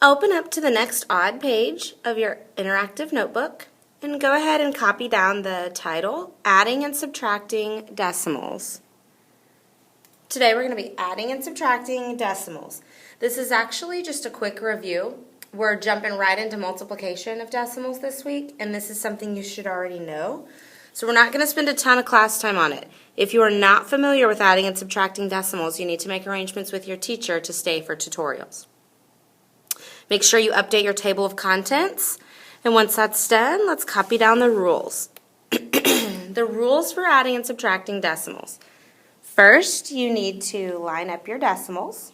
Open up to the next odd page of your interactive notebook and go ahead and copy down the title, Adding and Subtracting Decimals. Today we're going to be adding and subtracting decimals. This is actually just a quick review. We're jumping right into multiplication of decimals this week, and this is something you should already know. So we're not going to spend a ton of class time on it. If you are not familiar with adding and subtracting decimals, you need to make arrangements with your teacher to stay for tutorials. Make sure you update your table of contents, and once that's done, let's copy down the rules. The rules for adding and subtracting decimals. First, you need to line up your decimals.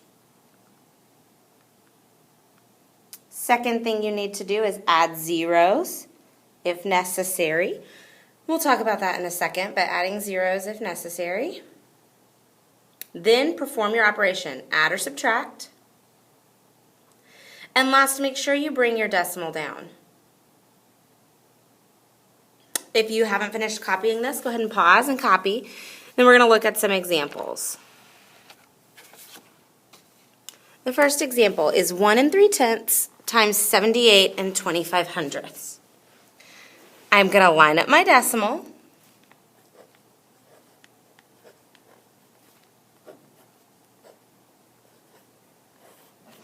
Second thing you need to do is add zeros if necessary. We'll talk about that in a second, but adding zeros if necessary. Then perform your operation, add or subtract. And last, make sure you bring your decimal down. If you haven't finished copying this, go ahead and pause and copy. Then we're going to look at some examples. The first example is 1 3/10 times 78 25/100. I'm going to line up my decimal.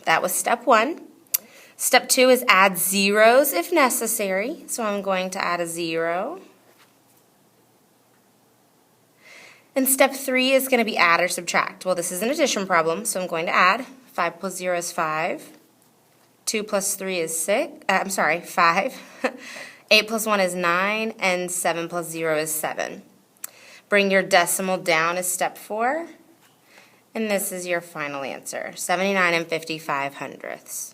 That was step 1. Step 2 is add zeros if necessary. So I'm going to add a 0. And step 3 is going to be add or subtract. Well, this is an addition problem, so I'm going to add. 5 plus 0 is 5. 2 plus 3 is 5. 8 plus 1 is 9, and 7 plus 0 is 7. Bring your decimal down as step 4, and this is your final answer, 79 55/100.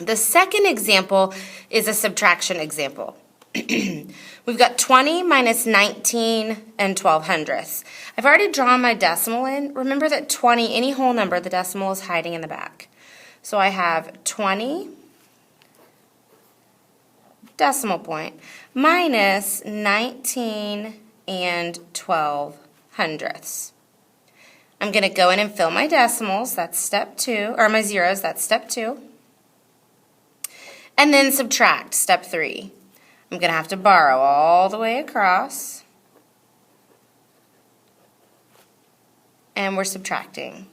The second example is a subtraction example. We've got 20 minus 19 12/100. I've already drawn my decimal in. Remember that 20, any whole number, the decimal is hiding in the back. So I have 20 decimal point minus 19 12/100. I'm going to go in and fill my decimals, that's step 2, or my zeros, that's step 2. And then subtract, step 3. I'm going to have to borrow all the way across. And we're subtracting.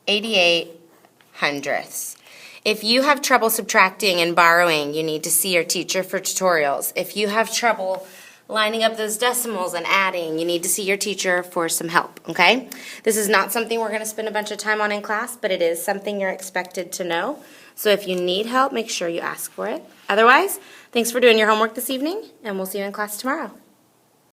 88/100. If you have trouble subtracting and borrowing, you need to see your teacher for tutorials. If you have trouble lining up those decimals and adding, you need to see your teacher for some help, okay? This is not something we're going to spend a bunch of time on in class, but it is something you're expected to know. So if you need help, make sure you ask for it. Otherwise, thanks for doing your homework this evening, and we'll see you in class tomorrow.